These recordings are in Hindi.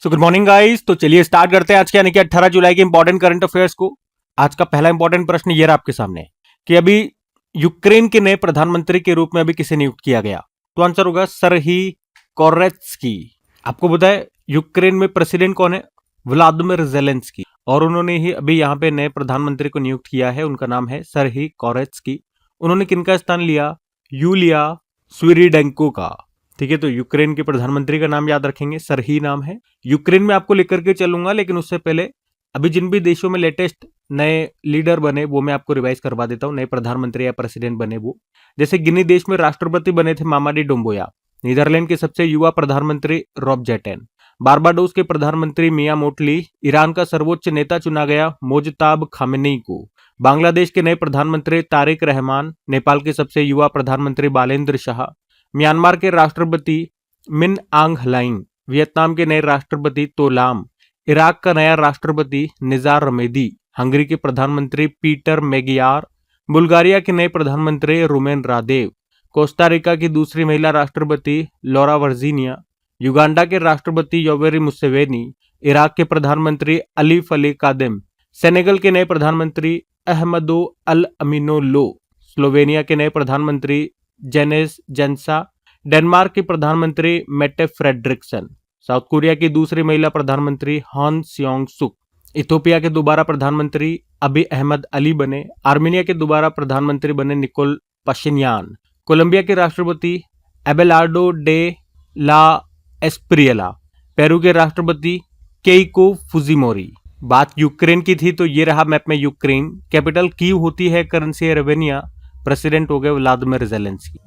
So good morning guys. तो चलिए स्टार्ट करते हैं आज के यानी कि 18 जुलाई के इंपॉर्टेंट करंट अफेयर्स को। आज का पहला इंपॉर्टेंट प्रश्न ये रहा आपके सामने कि अभी यूक्रेन के नए प्रधानमंत्री के रूप में अभी किसे नियुक्त किया गया। तो आंसर होगा सरही कोरेत्स्की। आपको बताए यूक्रेन में प्रेसिडेंट कौन है? Vladimir Zelensky. और उन्होंने ही अभी यहाँ पे नए प्रधानमंत्री को नियुक्त किया है, उनका नाम है सरही कोरेत्स्की। उन्होंने किनका स्थान लिया? यूलिया स्विरिडेंको का। ठीक है, तो यूक्रेन के प्रधानमंत्री का नाम याद रखेंगे, सरही नाम है। यूक्रेन में आपको लेकर के चलूंगा, लेकिन उससे पहले अभी जिन भी देशों में लेटेस्ट नए लीडर बने वो मैं आपको रिवाइज करवा देता हूँ। नए प्रधानमंत्री या प्रेसिडेंट बने वो, जैसे गिनी देश में राष्ट्रपति बने थे मामाडी डोम्बोया। नीदरलैंड के सबसे युवा प्रधानमंत्री रॉब जेटेन। बारबाडोस के प्रधानमंत्री मिया मोटली। ईरान का सर्वोच्च नेता चुना गया मोजताब खामेनी को। बांग्लादेश के नए प्रधानमंत्री तारिक रहमान। नेपाल के सबसे युवा प्रधानमंत्री बालेंद्र शाह। म्यांमार के राष्ट्रपति मिन आंग हलाइंग। वियतनाम के नए राष्ट्रपति तो लाम। इराक का नया राष्ट्रपति निजार रमेदी। हंगरी के प्रधानमंत्री पीटर मेगियार। बुल्गारिया के नए प्रधानमंत्री रुमेन रादेव। कोस्टारिका की दूसरी महिला राष्ट्रपति लौरा वर्जीनिया। युगांडा के राष्ट्रपति योवेरी मुसेवेनी। इराक के प्रधानमंत्री अलीफ अली कादिम। सेनेगल के नए प्रधानमंत्री अहमदो अल अमीनो लो। स्लोवेनिया के नए प्रधानमंत्री जेनेस जेंसा। डेनमार्क के प्रधानमंत्री मेटे फ्रेडरिक्सन। साउथ कोरिया की दूसरी महिला प्रधानमंत्री हॉन सियोंग सुक। इथोपिया के दोबारा प्रधानमंत्री अबी अहमद अली बने। आर्मेनिया के दोबारा प्रधानमंत्री बने निकोल पशिन्यान। कोलंबिया के राष्ट्रपति एबेलार्डो डे ला एस्प्रियला। पेरू के राष्ट्रपति केइको फुजिमोरी। बात यूक्रेन की थी तो ये रहा मैप में यूक्रेन। कैपिटल कीव होती है, करेंसी है रेवेनिया। प्रेसिडेंट हो गए व्लादिमीर जेलेंस्की।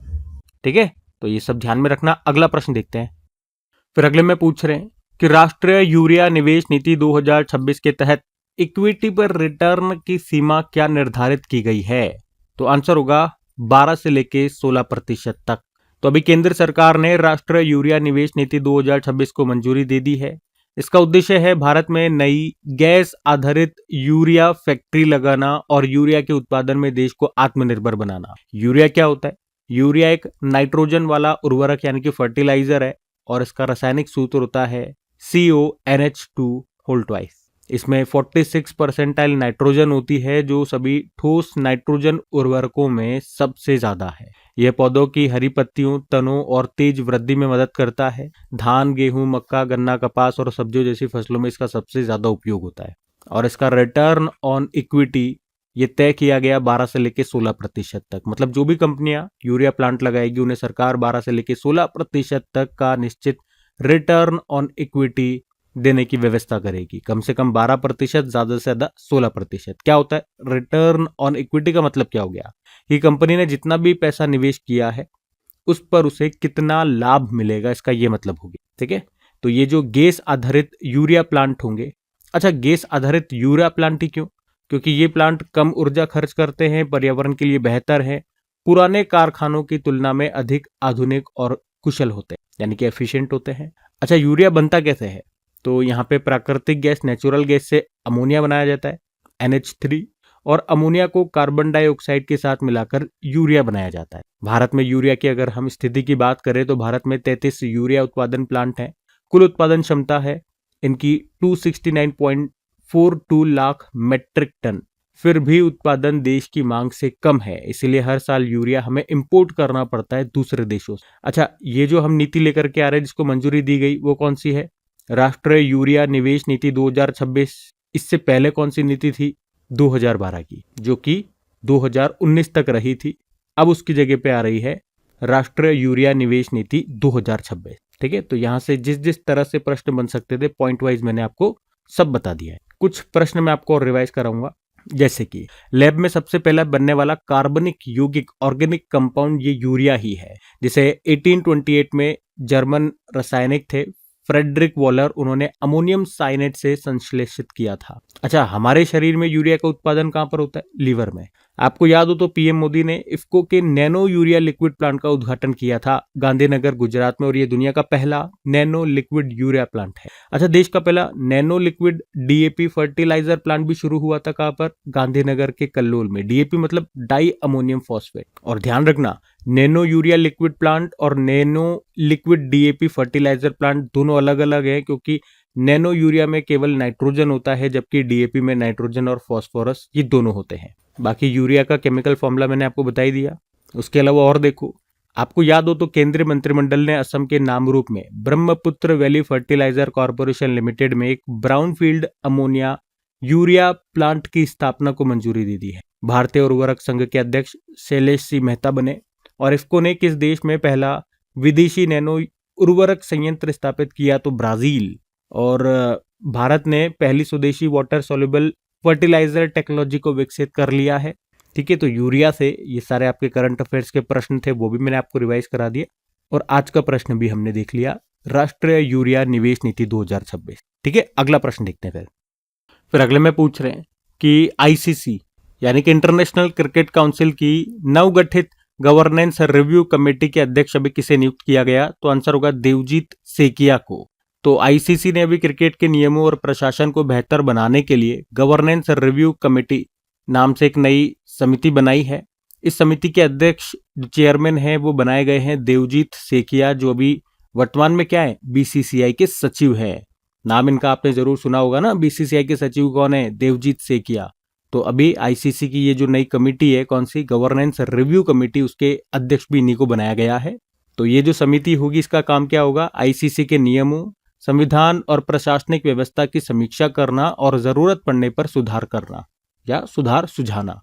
ठीक है, तो ये सब ध्यान में रखना। अगला प्रश्न देखते हैं। फिर अगले में पूछ रहे हैं कि राष्ट्रीय यूरिया निवेश नीति 2026 के तहत इक्विटी पर रिटर्न की सीमा क्या निर्धारित की गई है? तो आंसर होगा 12 से लेके 16% तक। तो अभी केंद्र सरकार ने राष्ट्रीय यूरिया निवेश नीति 2026 को मंजूरी दे दी है। इसका उद्देश्य है भारत में नई गैस आधारित यूरिया फैक्ट्री लगाना और यूरिया के उत्पादन में देश को आत्मनिर्भर बनाना। यूरिया क्या होता है? यूरिया एक नाइट्रोजन वाला उर्वरक यानी कि फर्टिलाइजर है और इसका रासायनिक सूत्र होता है CONH2 इसमें 46% नाइट्रोजन होती है, जो सभी ठोस नाइट्रोजन उर्वरकों में सबसे ज्यादा है। यह पौधों की हरी पत्तियों, तनों और तेज वृद्धि में मदद करता है। धान, गेहूं, मक्का, गन्ना, कपास और सब्जियों जैसी फसलों में इसका सबसे ज्यादा उपयोग होता है। और इसका रिटर्न ऑन इक्विटी ये तय किया गया 12 से लेके 16% तक। मतलब जो भी कंपनियां यूरिया प्लांट लगाएगी उन्हें सरकार 12 से लेके 16% तक का निश्चित रिटर्न ऑन इक्विटी देने की व्यवस्था करेगी। कम से कम 12%, ज्यादा से ज्यादा 16%। क्या होता है रिटर्न ऑन इक्विटी का मतलब? क्या हो गया कि कंपनी ने जितना भी पैसा निवेश किया है उस पर उसे कितना लाभ मिलेगा, इसका ये मतलब हो गया। ठीक है, तो ये जो गैस आधारित यूरिया प्लांट होंगे। अच्छा, गैस आधारित यूरिया प्लांट ही क्यों? क्योंकि ये प्लांट कम ऊर्जा खर्च करते हैं, पर्यावरण के लिए बेहतर है, पुराने कारखानों की तुलना में अधिक आधुनिक और कुशल होते हैं, यानी कि एफिशिएंट होते हैं। अच्छा, यूरिया बनता कैसे है? तो यहाँ पे प्राकृतिक गैस, नेचुरल गैस से अमोनिया बनाया जाता है NH3, और अमोनिया को कार्बन डाइऑक्साइड के साथ मिलाकर यूरिया बनाया जाता है। भारत में यूरिया की अगर हम स्थिति की बात करें तो भारत में 33 यूरिया उत्पादन प्लांट हैं। कुल उत्पादन क्षमता है इनकी 269.42 लाख मेट्रिक टन। फिर भी उत्पादन देश की मांग से कम है, इसीलिए हर साल यूरिया हमें इंपोर्ट करना पड़ता है दूसरे देशों से। अच्छा, ये जो हम नीति लेकर के आ रहे हैं जिसको मंजूरी दी गई वो कौन सी है? राष्ट्रीय यूरिया निवेश नीति 2026। इससे पहले कौन सी नीति थी? 2012 की, जो कि 2019 तक रही थी। अब उसकी जगह पे आ रही है राष्ट्रीय यूरिया निवेश नीति 2026। ठीक है, तो यहां से जिस जिस तरह से प्रश्न बन सकते थे पॉइंट वाइज मैंने आपको सब बता दिया है। कुछ प्रश्न मैं आपको और रिवाइज कराऊंगा, जैसे कि लैब में सबसे पहला बनने वाला कार्बनिक यौगिक ऑर्गेनिक कंपाउंड ये यूरिया ही है, जिसे 1828 में जर्मन रासायनिक थे फ्रेडरिक वॉलर, उन्होंने अमोनियम साइनेट से संश्लेषित किया था। अच्छा, हमारे शरीर में यूरिया का उत्पादन कहां पर होता है? लीवर में। आपको याद हो तो पीएम मोदी ने इफ्को के नैनो यूरिया लिक्विड प्लांट का उद्घाटन किया था गांधीनगर गुजरात में, और ये दुनिया का पहला नैनो लिक्विड यूरिया प्लांट है। अच्छा, देश का पहला nano liquid DAP fertiliser plant भी शुरू हुआ था कहां पर? गांधीनगर के कल्लोल में। DAP मतलब डाई अमोनियम फॉस्फेट। और ध्यान रखना, नैनो यूरिया लिक्विड प्लांट और nano liquid DAP fertiliser plant दोनों अलग अलग है, क्योंकि नैनो यूरिया में केवल नाइट्रोजन होता है, जबकि डीएपी में नाइट्रोजन और फास्फोरस ये दोनों होते हैं। बाकी यूरिया का केमिकल फॉर्मूला मैंने आपको बता ही दिया। उसके अलावा और देखो, आपको याद हो तो केंद्रीय मंत्रिमंडल ने असम के नामरूप में Brahmaputra valley fertiliser corporation limited में एक ब्राउनफील्ड अमोनिया यूरिया प्लांट की स्थापना को मंजूरी दे दी है। भारतीय उर्वरक संघ के अध्यक्ष शैलेश सी मेहता बने। और इफ्को ने किस देश में पहला विदेशी नैनो उर्वरक संयंत्र स्थापित किया? तो ब्राजील। और भारत ने पहली स्वदेशी वाटर सोल्यूबल फर्टिलाइजर टेक्नोलॉजी को विकसित कर लिया है। ठीक है, तो यूरिया से ये सारे आपके करंट अफेयर्स के प्रश्न थे, वो भी मैंने आपको रिवाइज करा दिए। और आज का प्रश्न भी हमने देख लिया, राष्ट्रीय यूरिया निवेश नीति 2026। ठीक है, अगला प्रश्न देखते हैं। फिर अगले में पूछ रहे हैं कि आईसीसी यानी कि इंटरनेशनल क्रिकेट काउंसिल की नवगठित गवर्नेंस रिव्यू कमेटी के अध्यक्ष अभी किसे नियुक्त किया गया? तो आंसर होगा देवजीत सेकिया को। तो आईसीसी ने अभी क्रिकेट के नियमों और प्रशासन को बेहतर बनाने के लिए गवर्नेंस रिव्यू कमेटी नाम से एक नई समिति बनाई है। इस समिति के अध्यक्ष जो चेयरमैन हैं वो बनाए गए हैं देवजीत सेकिया, जो अभी वर्तमान में क्या है? बीसीसीआई के सचिव है। नाम इनका आपने जरूर सुना होगा ना, बीसीसीआई के सचिव कौन है? देवजीत सेकिया। तो अभी आईसीसी की ये जो नई कमेटी है, कौन सी? गवर्नेंस रिव्यू कमेटी, उसके अध्यक्ष भी इन्हीं को बनाया गया है। तो ये जो समिति होगी, इसका काम क्या होगा? आईसीसी के नियमों, संविधान और प्रशासनिक व्यवस्था की समीक्षा करना और जरूरत पड़ने पर सुधार करना या सुधार सुझाना।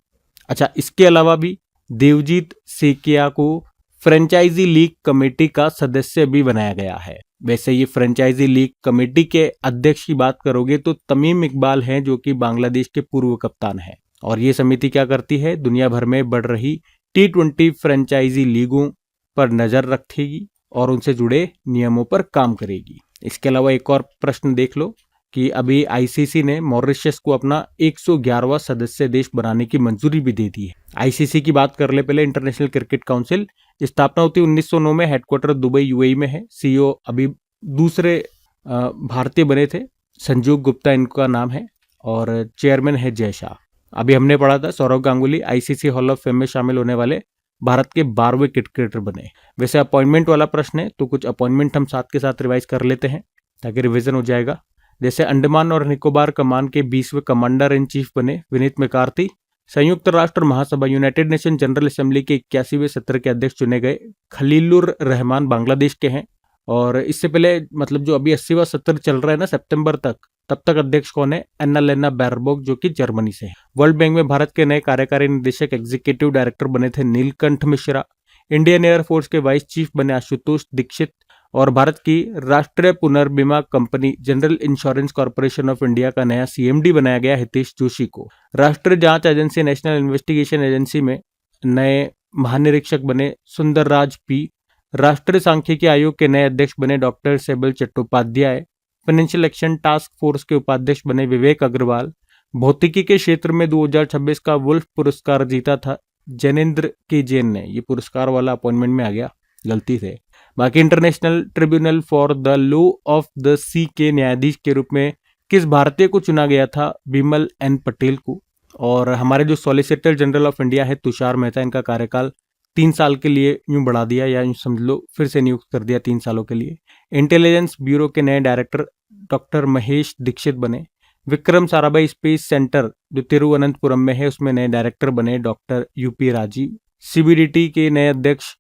अच्छा, इसके अलावा भी देवजीत सेकिया को फ्रेंचाइजी लीग कमेटी का सदस्य भी बनाया गया है। वैसे ये फ्रेंचाइजी लीग कमेटी के अध्यक्ष की बात करोगे तो तमीम इकबाल हैं, जो कि बांग्लादेश के पूर्व कप्तान हैं। और ये समिति क्या करती है? दुनिया भर में बढ़ रही T20 फ्रेंचाइजी लीगों पर नजर रखेगी और उनसे जुड़े नियमों पर काम करेगी। इसके अलावा एक और प्रश्न देख लो कि अभी आईसीसी ने मॉरिशस को अपना 111वां सदस्य देश बनाने की मंजूरी भी दे दी है। आईसीसी की बात कर ले पहले। इंटरनेशनल क्रिकेट काउंसिल स्थापना होती 1909 में, हेडक्वार्टर दुबई यूएई में है। सीईओ अभी दूसरे भारतीय बने थे, संजीव गुप्ता इनका नाम है, और चेयरमैन है जय शाह। अभी हमने पढ़ा था Sourav Ganguly ICC hall of fame में शामिल होने वाले भारत के 12वें क्रिकेटर बने। वैसे अपॉइंटमेंट वाला प्रश्न है, तो कुछ अपॉइंटमेंट हम साथ के साथ रिवाइज कर लेते हैं ताकि रिवीजन हो जाएगा। जैसे अंडमान और निकोबार कमान के 20वें कमांडर इन चीफ बने विनीत मैकार्थी। संयुक्त राष्ट्र महासभा यूनाइटेड नेशन जनरल असेंबली के 81वें सत्र के अध्यक्ष चुने गए खलीलुर रहमान बांग्लादेश के हैं। और इससे पहले मतलब जो अभी 80वां सत्र चल रहा है ना सितंबर तक, तब तक अध्यक्ष कौन है? एन्नालेना बैरबॉक, जो कि जर्मनी से है। वर्ल्ड बैंक में भारत के नए कार्यकारी निदेशक एग्जीक्यूटिव डायरेक्टर बने थे नीलकंठ मिश्रा। इंडियन एयरफोर्स के वाइस चीफ बने आशुतोष दीक्षित। और भारत की राष्ट्रीय पुनर्बीमा company general insurance corporation of India का नया सीएमडी बनाया गया हितेश जोशी को। राष्ट्रीय जांच एजेंसी नेशनल इन्वेस्टिगेशन एजेंसी में नए महानिरीक्षक बने सुंदरराज पी। राष्ट्रीय सांख्यिकी आयोग के नए अध्यक्ष बने doctor Saibal Chattopadhyay. Financial action task force के उपाध्यक्ष बने विवेक अग्रवाल। भौतिकी के क्षेत्र में 2026 का वुल्फ पुरस्कार जीता था जैनेन्द्र के जैन ने। ये पुरस्कार वाला अपॉइंटमेंट में आ गया गलती से। बाकी international tribunal for the law of the sea के न्यायाधीश के रूप में किस भारतीय को चुना गया था? बिमल एन पटेल को। और हमारे जो सॉलिसिटर जनरल ऑफ इंडिया है तुषार मेहता, इनका कार्यकाल 3 साल के लिए यूं बढ़ा दिया, या यूं समझ लो फिर से नियुक्त कर दिया 3 सालों के लिए। इंटेलिजेंस ब्यूरो के नए डायरेक्टर डॉक्टर महेश दीक्षित बने। विक्रम साराभाई स्पेस सेंटर जो तिरुवनंतपुरम में है, उसमें नए डायरेक्टर बने डॉक्टर यूपी राजीव। सीबीडीटी के नए अध्यक्ष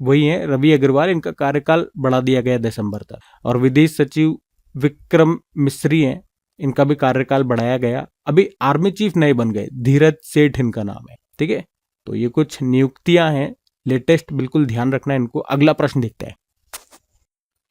वही हैं रवि अग्रवाल, इनका कार्यकाल बढ़ा दिया गया दिसंबर तक। और विदेश सचिव विक्रम मिस्री हैं, इनका भी कार्यकाल बढ़ाया गया। अभी आर्मी चीफ नए बन गए, धीरज सेठ इनका नाम है। ठीक है, तो ये कुछ नियुक्तियां हैं लेटेस्ट, बिल्कुल ध्यान रखना इनको। अगला प्रश्न देखते हैं।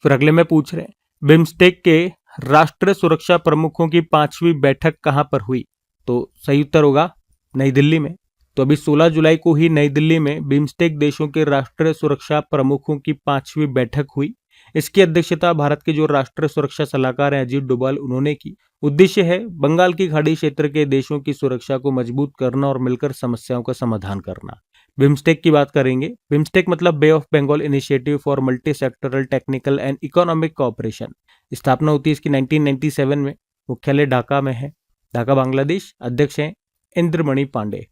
फिर अगले में पूछ रहे हैं बिम्स्टेक के राष्ट्रीय सुरक्षा प्रमुखों की 5वीं बैठक कहां पर हुई? तो सही उत्तर होगा नई दिल्ली में। तो अभी 16 जुलाई को ही नई दिल्ली में बिम्स्टेक देशों के राष्ट्रीय सुरक्षा प्रमुखों की 5वीं बैठक हुई। इसकी अध्यक्षता भारत के जो राष्ट्रीय सुरक्षा सलाहकार हैं अजीत डोभाल, उन्होंने की। उद्देश्य है बंगाल की खाड़ी क्षेत्र के देशों की सुरक्षा को मजबूत करना और मिलकर समस्याओं का समाधान करना। बिम्स्टेक की बात करेंगे। बिम्स्टेक मतलब bay of Bengal initiative for multi sectoral technical and economic cooperation. स्थापना होती है इसकी 1997 में। मुख्यालय ढाका में है, ढाका बांग्लादेश। अध्यक्ष हैं इंद्रमणि पांडे।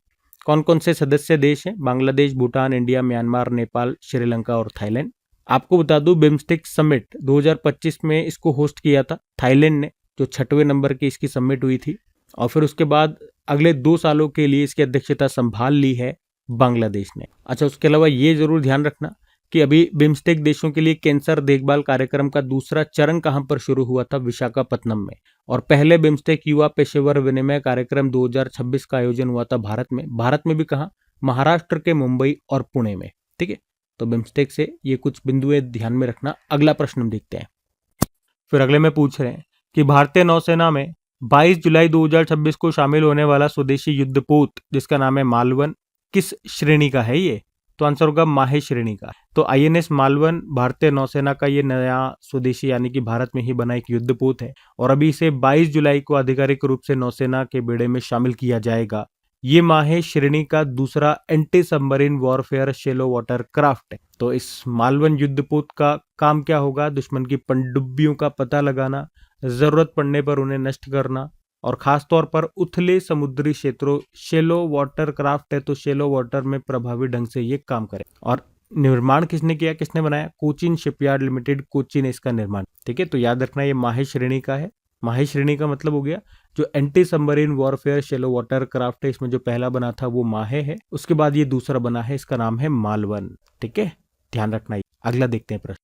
कौन कौन से सदस्य देश हैं? बांग्लादेश, भूटान, इंडिया, म्यांमार, नेपाल, श्रीलंका और थाईलैंड। आपको बता दूं बिम्स्टेक समिट 2025 में इसको होस्ट किया था थाईलैंड ने, जो 6वें नंबर की इसकी समिट हुई थी। और फिर उसके बाद अगले 2 सालों के लिए इसकी अध्यक्षता संभाल ली है बांग्लादेश ने। अच्छा, उसके अलावा ये जरूर ध्यान रखना कि अभी बिम्स्टेक देशों के लिए कैंसर देखभाल कार्यक्रम का दूसरा चरण कहां पर शुरू हुआ था, विशाखापत्तनम में। और पहले बिम्स्टेक युवा पेशेवर विनिमय कार्यक्रम 2026 का आयोजन हुआ था भारत में भी कहा, महाराष्ट्र के मुंबई और पुणे में। ठीक है, तो बिम्स्टेक से ये कुछ बिंदुएं ध्यान में रखना। अगला प्रश्न हम देखते हैं। फिर अगले में पूछ रहे हैं कि भारतीय नौसेना में 22 जुलाई 2026 को शामिल होने वाला स्वदेशी युद्धपोत जिसका नाम है मालवन, किस श्रेणी का है ये? तो आंसर होगा माहे श्रेणी का। तो आईएनएस मालवन भारतीय नौसेना का ये नया स्वदेशी यानी कि भारत में ही बना एक युद्धपोत है और अभी इसे 22 जुलाई को आधिकारिक रूप से नौसेना के बेड़े में शामिल किया जाएगा। ये माहे श्रेणी का दूसरा anti submarine warfare shallow water craft है। तो इस मालवन युद्धपोत का काम क्या होगा? दुश्मन की पनडुब्बियों का पता लगाना, जरूरत पड़ने पर उन्हें नष्ट करना और खासतौर पर उथले समुद्री क्षेत्रों, शेलो वाटर क्राफ्ट है तो शेलो वाटर में प्रभावी ढंग से ये काम करे। और निर्माण किसने किया, किसने बनाया? कोचिन शिपयार्ड लिमिटेड, कोच्चि ने इसका निर्माण। ठीक है, तो याद रखना ये माहे श्रेणी का है। माहे श्रेणी का मतलब हो गया जो anti submarine warfare shallow water craft है, इसमें जो पहला बना था वो माहे है, उसके बाद ये दूसरा बना है, इसका नाम है मालवन। ठीक है, ध्यान रखना। अगला देखते हैं प्रश्न।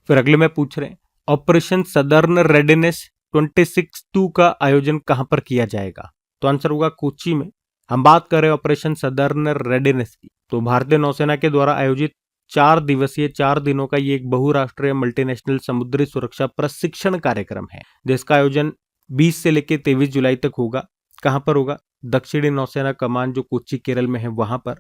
फिर अगले में पूछ रहे हैं ऑपरेशन सदर्न रेडीनेस 26-2 का आयोजन कहां पर किया जाएगा? तो आंसर होगा कोच्चि में। हम बात कर रहे हैं ऑपरेशन सदर्न रेडीनेस की। तो भारतीय नौसेना के द्वारा आयोजित 4 दिवसीय 4 दिनों का ये एक बहुराष्ट्रीय मल्टीनेशनल समुद्री सुरक्षा प्रशिक्षण कार्यक्रम है जिसका आयोजन 20 से लेकर 23 जुलाई तक होगा। कहां पर होगा? दक्षिणी नौसेना कमान जो कोच्चि केरल में है वहां पर।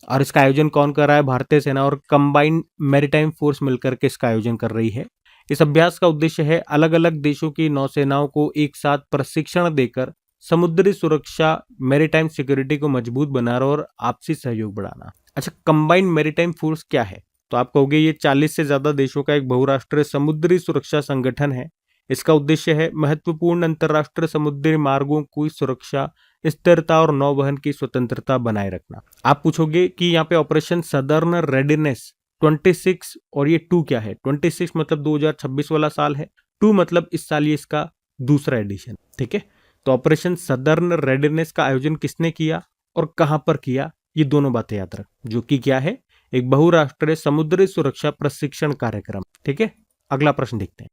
और इसका आयोजन कौन कर रहा है? भारतीय सेना और कंबाइंड मैरीटाइम फोर्स मिलकर के इसका आयोजन कर रही है। इस अभ्यास का उद्देश्य है अलग अलग देशों की नौसेनाओं को एक साथ प्रशिक्षण देकर समुद्री सुरक्षा, मैरीटाइम सिक्योरिटी को मजबूत बनाना और आपसी सहयोग बढ़ाना। अच्छा, कंबाइंड मैरीटाइम फोर्स क्या है? तो आप कहोगे ये 40 से ज्यादा देशों का एक बहुराष्ट्रीय समुद्री सुरक्षा संगठन है। इसका उद्देश्य है महत्वपूर्ण अंतरराष्ट्रीय समुद्री मार्गों की सुरक्षा, स्थिरता और नौवहन की स्वतंत्रता बनाए रखना। आप पूछोगे कि यहाँ पे ऑपरेशन सदर्न रेडीनेस 26 और ये 2 क्या है? 26 मतलब 2026 वाला साल है, 2 मतलब इस साल ये इसका दूसरा एडिशन। ठीक है, तो ऑपरेशन सदर्न रेडीनेस का आयोजन किसने किया और कहां पर किया, ये दोनों बातें याद रख, जो कि क्या है? एक बहुराष्ट्रीय समुद्री सुरक्षा प्रशिक्षण कार्यक्रम। ठीक है, अगला प्रश्न देखते हैं।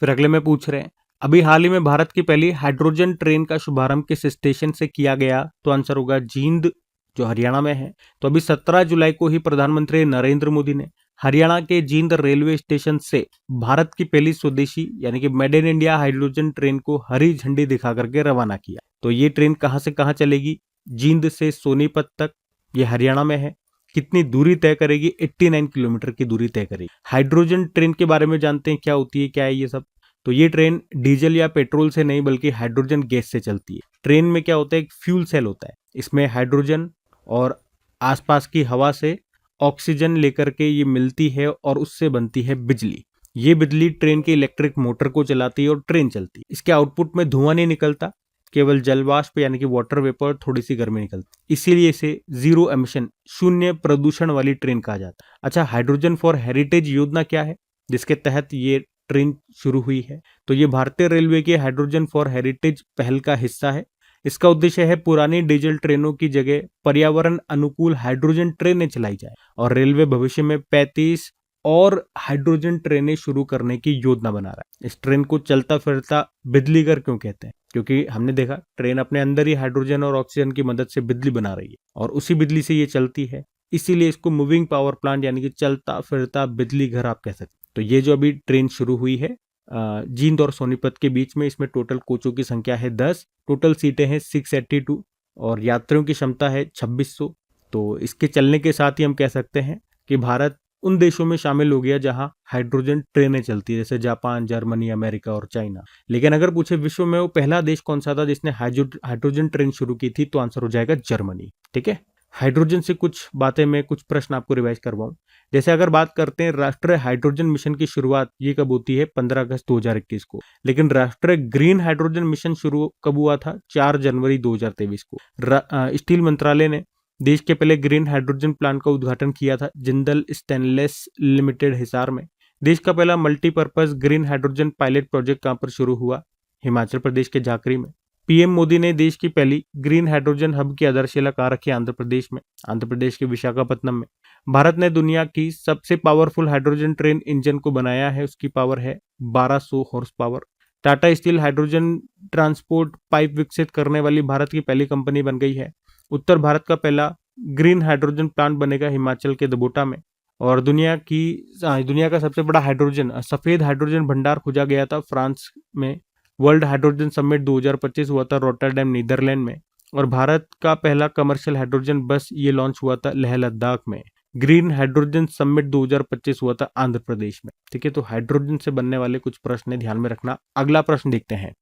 फिर अगले में पूछ रहे हैं अभी हाल ही में भारत की पहली हाइड्रोजन ट्रेन का शुभारंभ किस स्टेशन से किया गया? तो आंसर होगा जींद, जो हरियाणा में है। तो अभी 17 जुलाई को ही प्रधानमंत्री नरेंद्र मोदी ने हरियाणा के जींद रेलवे स्टेशन से भारत की पहली स्वदेशी यानी कि made in India hydrogen train को हरी झंडी दिखा करके रवाना किया। तो ये ट्रेन कहां से कहां चलेगी? जींद से सोनीपत तक, ये हरियाणा में है। कितनी दूरी तय करेगी? 89 किलोमीटर की दूरी तय करेगी। हाइड्रोजन ट्रेन के बारे में जानते हैं, क्या होती है, क्या है ये सब? तो ये ट्रेन डीजल या पेट्रोल से नहीं बल्कि हाइड्रोजन गैस से चलती है। ट्रेन में क्या होता है? एक फ्यूल सेल होता है, इसमें हाइड्रोजन और आसपास की हवा से ऑक्सीजन लेकर के ये मिलती है और उससे बनती है बिजली। ये बिजली ट्रेन के इलेक्ट्रिक मोटर को चलाती है और ट्रेन चलती है। इसके आउटपुट में धुआं नहीं निकलता, केवल जलवाष्प यानी कि वाटर वेपर, थोड़ी सी गर्मी निकलती, इसीलिए इसे जीरो एमिशन, शून्य प्रदूषण वाली ट्रेन कहा जाता है। अच्छा, हाइड्रोजन फॉर हेरिटेज योजना क्या है जिसके तहत ये ट्रेन शुरू हुई है? तो ये भारतीय रेलवे के हाइड्रोजन फॉर हेरिटेज पहल का हिस्सा है। इसका उद्देश्य है पुरानी डीजल ट्रेनों की जगह पर्यावरण अनुकूल हाइड्रोजन ट्रेनें चलाई जाए और रेलवे भविष्य में 35 और हाइड्रोजन ट्रेनें शुरू करने की योजना बना रहा है। इस ट्रेन को चलता फिरता बिजली घर क्यों कहते हैं? क्योंकि हमने देखा ट्रेन अपने अंदर ही हाइड्रोजन और ऑक्सीजन की मदद से बिजली बना रही है और उसी बिजली से ये चलती है, इसीलिए इसको मूविंग पावर प्लांट यानी कि चलता फिरता बिजली घर आप कह सकते। तो ये जो अभी ट्रेन शुरू हुई है जींद और सोनीपत के बीच में, इसमें टोटल कोचों की संख्या है 10, टोटल सीटें हैं 682 और यात्रियों की क्षमता है 2600। तो इसके चलने के साथ ही हम कह सकते हैं कि भारत उन देशों में शामिल हो गया जहां हाइड्रोजन ट्रेनें चलती है, जैसे जापान, जर्मनी, अमेरिका और चाइना। लेकिन अगर पूछे विश्व में वो पहला देश कौन सा था जिसने हाइड्रोजन ट्रेन शुरू की थी, तो आंसर हो जाएगा जर्मनी। ठीक है, हाइड्रोजन से कुछ बातें मैं कुछ प्रश्न आपको रिवाइज करवाऊं। जैसे अगर बात करते हैं राष्ट्रीय हाइड्रोजन मिशन की शुरुआत ये कब होती है? 15 अगस्त 2021 को। लेकिन राष्ट्रीय ग्रीन हाइड्रोजन मिशन शुरू कब हुआ था? 4 जनवरी 2023 को। स्टील मंत्रालय ने देश के पहले ग्रीन हाइड्रोजन प्लांट का उद्घाटन किया था जिंदल स्टेनलेस लिमिटेड हिसार में। देश का पहला multipurpose green hydrogen pilot project कहां पर शुरू हुआ? हिमाचल प्रदेश के झाकरी में। पीएम मोदी ने देश की पहली ग्रीन हाइड्रोजन हब की आधारशिला कहां रखी? आंध्र प्रदेश में। आंध्र प्रदेश के विशाखापत्तनम में। भारत ने दुनिया की सबसे पावरफुल हाइड्रोजन ट्रेन इंजन को बनाया है, उसकी पावर है 1200 horse power. Tata steel hydrogen transport pipe विकसित करने वाली भारत की पहली कंपनी बन गई है। उत्तर भारत का पहला ग्रीन हाइड्रोजन प्लांट बनेगा हिमाचल के दबोटा में। और दुनिया का सबसे बड़ा सफेद हाइड्रोजन भंडार खोजा गया था फ्रांस में। वर्ल्ड हाइड्रोजन समिट 2025 हुआ था रोटरडैम नीदरलैंड में। और भारत का पहला कमर्शियल हाइड्रोजन बस ये लॉन्च हुआ था लेह लद्दाख में। ग्रीन हाइड्रोजन समिट 2025 हुआ था आंध्र प्रदेश में। ठीक है, तो हाइड्रोजन से बनने वाले कुछ प्रश्न है, ध्यान में रखना। अगला प्रश्न देखते हैं।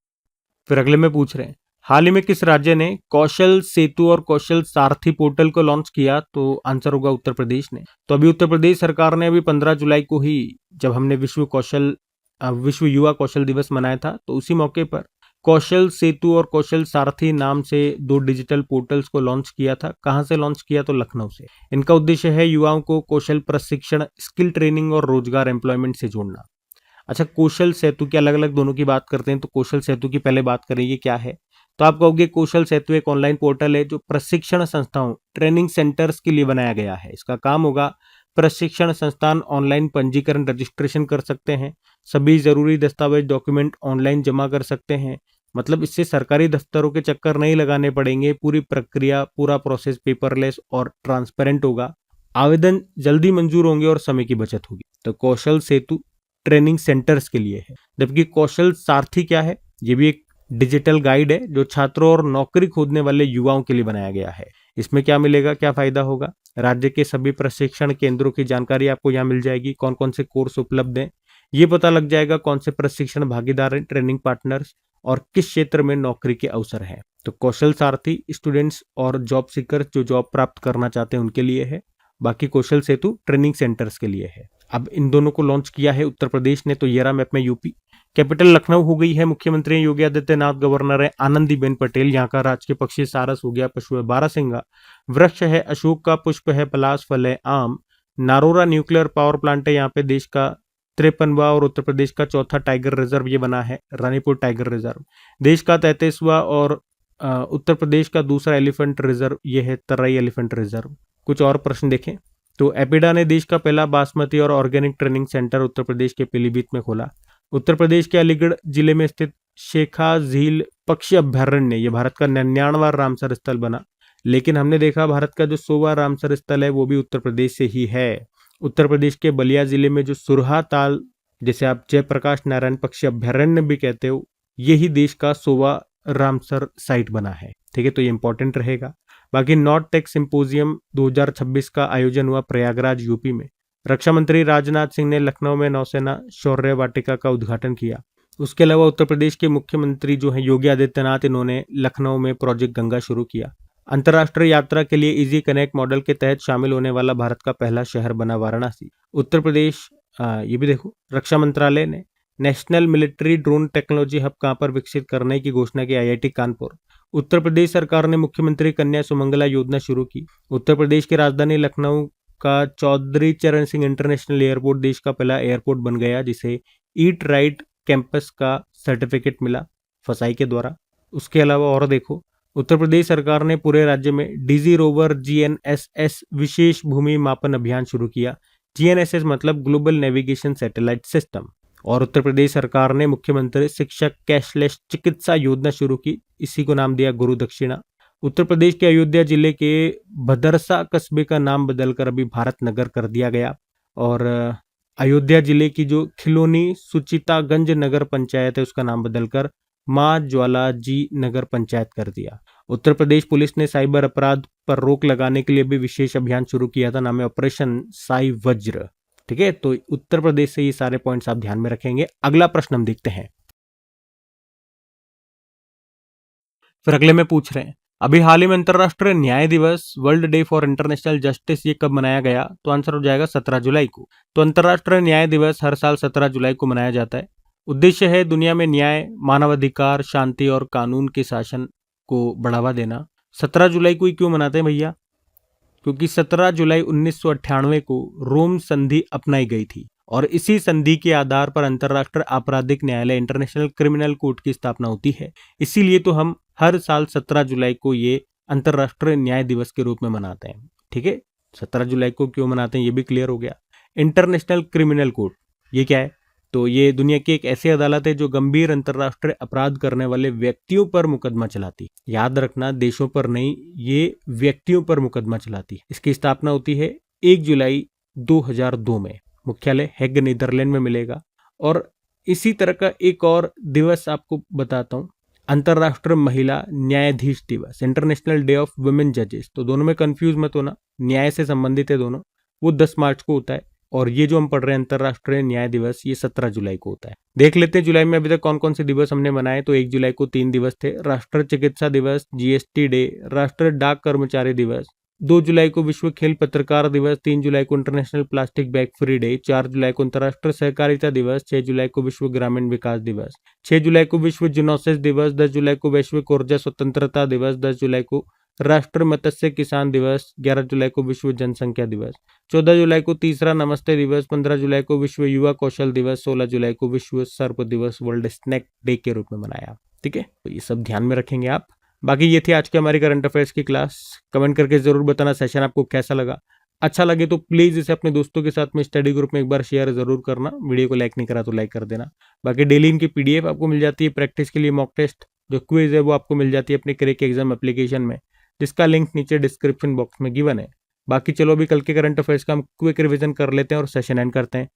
फिर अगले में पूछ रहे हैं, हाल ही में किस राज्य ने कौशल सेतु और कौशल सारथी पोर्टल को लॉन्च किया? तो आंसर होगा उत्तर प्रदेश ने। तो अभी उत्तर प्रदेश सरकार ने अभी 15 जुलाई को ही, जब हमने विश्व युवा कौशल दिवस मनाया था, तो उसी मौके पर कौशल सेतु और कौशल सारथी नाम से 2 डिजिटल पोर्टल्स को लॉन्च किया था। कहां से लॉन्च किया? तो लखनऊ से। इनका उद्देश्य है युवाओं को कौशल प्रशिक्षण, स्किल ट्रेनिंग और रोजगार एम्प्लॉयमेंट से जोड़ना। अच्छा, कौशल सेतु के अलग अलग दोनों की बात करते हैं, तो कौशल सेतु की पहले बात करेंगे क्या है। तो आप कहोगे कौशल सेतु एक ऑनलाइन पोर्टल है जो प्रशिक्षण संस्थाओं, ट्रेनिंग सेंटर्स के लिए बनाया गया है। इसका काम होगा, प्रशिक्षण संस्थान ऑनलाइन पंजीकरण रजिस्ट्रेशन कर सकते हैं, सभी जरूरी दस्तावेज डॉक्यूमेंट ऑनलाइन जमा कर सकते हैं। मतलब इससे सरकारी दफ्तरों के चक्कर नहीं लगाने पड़ेंगे, पूरी प्रक्रिया, पूरा प्रोसेस पेपरलेस और ट्रांसपेरेंट होगा। आवेदन जल्दी मंजूर होंगे और समय की बचत होगी। तो कौशल सेतु ट्रेनिंग सेंटर्स के लिए है। जबकि कौशल सारथी क्या है? ये भी एक डिजिटल गाइड है जो छात्रों और नौकरी खोजने वाले युवाओं के लिए बनाया गया है। इसमें क्या मिलेगा, क्या फायदा होगा? राज्य के सभी प्रशिक्षण केंद्रों की जानकारी आपको यहाँ मिल जाएगी, कौन कौन से कोर्स उपलब्ध हैं, ये पता लग जाएगा कौन से प्रशिक्षण भागीदार हैं, ट्रेनिंग पार्टनर्स, और किस क्षेत्र में नौकरी के अवसर हैं। तो कौशल सारथी स्टूडेंट्स और जॉब सीकर्स जो जॉब प्राप्त करना चाहते हैं उनके लिए है। बाकी कौशल सेतु ट्रेनिंग सेंटर्स के लिए है। अब इन दोनों को लॉन्च किया है उत्तर प्रदेश ने। तो ये रहा मैप में यूपी। कैपिटल लखनऊ हो गई है। मुख्यमंत्री योगी आदित्यनाथ, गवर्नर है आनंदीबेन पटेल। यहाँ का राजकीय पक्षी सारस हो गया, पशु है बारहसिंगा, वृक्ष है अशोक का, पुष्प है पलाश, फल है आम। नारोरा न्यूक्लियर पावर प्लांट है यहाँ पे, देश का 53वां और उत्तर प्रदेश का चौथा टाइगर रिजर्व ये बना है, रानीपुर टाइगर रिजर्व। देश का 33वां और उत्तर प्रदेश का दूसरा एलिफेंट रिजर्व ये है तराई एलिफेंट रिजर्व। कुछ और प्रश्न देखें तो एपिडा ने देश का पहला बासमती और organic training centre Uttar Pradesh के पीलीभीत में खोला। उत्तर प्रदेश के अलीगढ़ जिले में स्थित शेखा झील पक्षी अभ्यारण्य ये भारत का 99वां रामसर स्थल बना। लेकिन हमने देखा भारत का जो 100वां रामसर स्थल है वो भी उत्तर प्रदेश से ही है। उत्तर प्रदेश के बलिया जिले में जो सुरहा ताल, जिसे आप जयप्रकाश नारायण पक्षी अभ्यारण्य भी कहते हो, यही देश का 100वां रामसर साइट बना है। ठीक है, तो ये इंपॉर्टेंट रहेगा। बाकी नॉर्थ टेक सिंपोजियम 2026 का आयोजन हुआ प्रयागराज यूपी में। रक्षा मंत्री राजनाथ सिंह ने लखनऊ में नौसेना शौर्य वाटिका का उद्घाटन किया। उसके अलावा उत्तर प्रदेश के मुख्यमंत्री जो हैं योगी आदित्यनाथ, इन्होंने लखनऊ में प्रोजेक्ट गंगा शुरू किया। अंतर्राष्ट्रीय यात्रा के लिए इजी कनेक्ट मॉडल के तहत शामिल होने वाला भारत का पहला शहर बना वाराणसी। उत्तर प्रदेश ये भी देखो, रक्षा मंत्रालय ने national military drone technology hub कहां पर विकसित करने की घोषणा की? आईआईटी कानपुर। उत्तर प्रदेश सरकार ने मुख्यमंत्री कन्या सुमंगला योजना शुरू की। उत्तर प्रदेश की राजधानी लखनऊ का चौधरी चरण सिंह इंटरनेशनल एयरपोर्ट देश का पहला एयरपोर्ट बन गया, जिसे ईट राइट कैंपस का सर्टिफिकेट मिला फसाई के द्वारा। उसके अलावा और देखो, उत्तर प्रदेश सरकार ने पूरे राज्य में डिजी रोवर GNSS विशेष भूमि मापन अभियान शुरू किया। GNSS मतलब ग्लोबल नेविगेशन सैटेलाइट सिस्टम। और उत्तर प्रदेश सरकार ने मुख्यमंत्री शिक्षक कैशलेस चिकित्सा योजना शुरू की, इसी को नाम दिया गुरु दक्षिणा। उत्तर प्रदेश के अयोध्या जिले के भदरसा कस्बे का नाम बदलकर अभी भारत नगर कर दिया गया। और अयोध्या जिले की जो खिलोनी सुचितागंज नगर पंचायत है उसका नाम बदलकर माँ ज्वाला जी नगर पंचायत कर दिया। उत्तर प्रदेश पुलिस ने साइबर अपराध पर रोक लगाने के लिए भी विशेष अभियान शुरू किया था, नाम है ऑपरेशन साई वज्र। ठीक है, तो उत्तर प्रदेश से ये सारे पॉइंट्स आप ध्यान में रखेंगे। अगला प्रश्न हम देखते हैं। फिर अगले में पूछ रहे हैं, अभी हाल ही में अंतर्राष्ट्रीय न्याय दिवस, world day for international justice, ये कब मनाया गया? तो आंसर हो जाएगा 17 जुलाई को। तो अंतर्राष्ट्रीय न्याय दिवस हर साल 17 जुलाई को मनाया जाता है। उद्देश्य है दुनिया में न्याय, मानवाधिकार, शांति और कानून के शासन को बढ़ावा देना। 17 जुलाई को ही क्यों मनाते हैं भैया? क्योंकि 17 जुलाई 1998 को रोम संधि अपनाई गई थी और इसी संधि के आधार पर अंतर्राष्ट्रीय आपराधिक न्यायालय इंटरनेशनल क्रिमिनल कोर्ट की स्थापना होती है। इसीलिए तो हम हर साल 17 जुलाई को ये अंतर्राष्ट्रीय न्याय दिवस के रूप में मनाते हैं। ठीक है, 17 जुलाई को क्यों मनाते हैं ये भी क्लियर हो गया। इंटरनेशनल क्रिमिनल कोर्ट ये क्या है? तो ये दुनिया की एक ऐसी अदालत है जो गंभीर अंतर्राष्ट्रीय अपराध करने वाले व्यक्तियों पर मुकदमा चलाती है। याद रखना, देशों पर नहीं, ये व्यक्तियों पर मुकदमा चलाती है। इसकी स्थापना होती है 1 जुलाई 2002 में। मुख्यालय हेग नीदरलैंड में मिलेगा। और इसी तरह का एक और दिवस आपको बताता हूँ, अंतर्राष्ट्रीय महिला न्यायाधीश दिवस, इंटरनेशनल डे ऑफ वुमेन जजेस। तो दोनों में कंफ्यूज मत होना, न्याय से संबंधित है दोनों। वो 10 मार्च को होता है और ये जो हम पढ़ रहे हैं अंतर्राष्ट्रीय न्याय दिवस, ये 17 जुलाई को होता है। देख लेते हैं जुलाई में अभी तक कौन कौन से दिवस हमने मनाए। तो 1 जुलाई को 3 दिवस थे, राष्ट्रीय चिकित्सा दिवस, जीएसटी डे, राष्ट्रीय डाक कर्मचारी दिवस। 2 जुलाई को विश्व खेल पत्रकार दिवस, 3 जुलाई को international plastic bag free day, 4 जुलाई को अंतर्राष्ट्रीय सहकारिता दिवस, 6 जुलाई को विश्व ग्रामीण विकास दिवस, 6 जुलाई को विश्व जूनोसिस दिवस, 10 जुलाई को वैश्विक ऊर्जा स्वतंत्रता दिवस, 10 जुलाई को राष्ट्रीय मत्स्य किसान दिवस, 11 जुलाई को विश्व जनसंख्या दिवस, 14 जुलाई को तीसरा नमस्ते दिवस, 15 जुलाई को विश्व युवा कौशल दिवस, 16 जुलाई को विश्व सर्प दिवस, वर्ल्ड स्नैक डे के रूप में मनाया। ठीक है, तो ये सब ध्यान में रखेंगे आप। बाकी ये थी आज की हमारी करंट अफेयर्स की क्लास। कमेंट करके जरूर बताना सेशन आपको कैसा लगा। अच्छा लगे तो प्लीज इसे अपने दोस्तों के साथ में स्टडी ग्रुप में एक बार शेयर जरूर करना। वीडियो को लाइक नहीं करा तो लाइक कर देना। बाकी डेली इनकी पीडीएफ आपको मिल जाती है, प्रैक्टिस के लिए मॉक टेस्ट जो क्विज है वो आपको मिल जाती है अपने क्रैक एग्जाम एप्लीकेशन में, जिसका लिंक नीचे डिस्क्रिप्शन बॉक्स में गिवन है। बाकी चलो अभी कल के करंट अफेयर्स का हम क्विक रिवीजन कर लेते हैं और सेशन एंड करते हैं।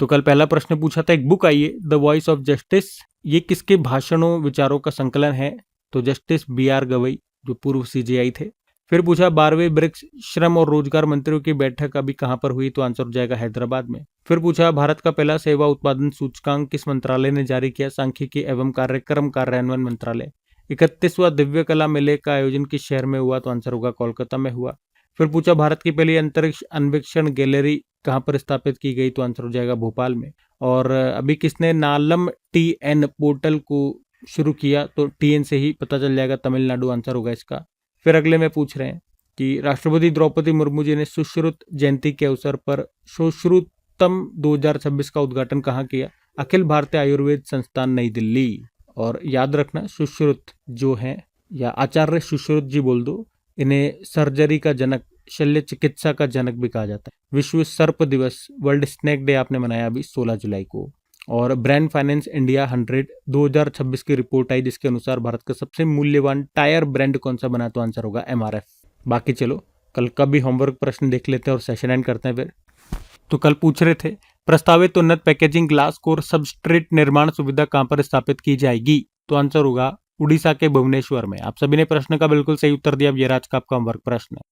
तो कल पहला प्रश्न पूछा था, एक बुक आई है द वॉइस ऑफ जस्टिस, ये किसके भाषणों विचारों का संकलन है? तो जस्टिस BR गवई जो पूर्व CJI थे। फिर पूछा 12वें ब्रिक्स श्रम और रोजगार मंत्रियों की बैठक अभी कहां पर हुई? तो आंसर हो जाएगा हैदराबाद में। फिर पूछा भारत का पहला सेवा उत्पादन सूचकांक किस मंत्रालय ने जारी किया? सांख्यिकी एवं कार्यक्रम कार्यान्वयन मंत्रालय। 31वां दिव्य कला मेले का आयोजन किस शहर में हुआ? तो आंसर होगा कोलकाता में हुआ। फिर पूछा भारत की पहली अंतरिक्ष अन्वेषण गैलरी कहां पर स्थापित की गई? तो आंसर हो जाएगा भोपाल में। और अभी किसने नालम TN पोर्टल को शुरू किया? तो TN से ही पता चल जाएगा, तमिलनाडु आंसर होगा इसका। फिर अगले में पूछ रहे हैं कि राष्ट्रपति द्रौपदी मुर्मू जी ने सुश्रुत जयंती के अवसर पर सुश्रुतम 2026 का उद्घाटन कहाँ किया? अखिल भारतीय आयुर्वेद संस्थान नई दिल्ली। और याद रखना, सुश्रुत जो है या आचार्य सुश्रुत जी बोल दो, इन्हें सर्जरी का जनक, शल्य चिकित्सा का जनक भी कहा जाता है। विश्व सर्प दिवस, वर्ल्ड स्नैक डे आपने मनाया अभी 16 जुलाई को। और ब्रांड फाइनेंस इंडिया 100 2026 की रिपोर्ट आई जिसके अनुसार भारत का सबसे मूल्यवान टायर ब्रांड कौन सा बना? तो आंसर होगा MRF। बाकी चलो कल का भी होमवर्क प्रश्न देख लेते हैं और सेशन एंड करते हैं फिर। तो कल पूछ रहे थे प्रस्तावित उन्नत पैकेजिंग ग्लास कोर सबस्ट्रेट निर्माण सुविधा कहां पर स्थापित की जाएगी? तो आंसर होगा उड़ीसा के भुवनेश्वर में। आप सभी ने प्रश्न का बिल्कुल सही उत्तर दिया। अब ये आज का आपका होमवर्क प्रश्न है।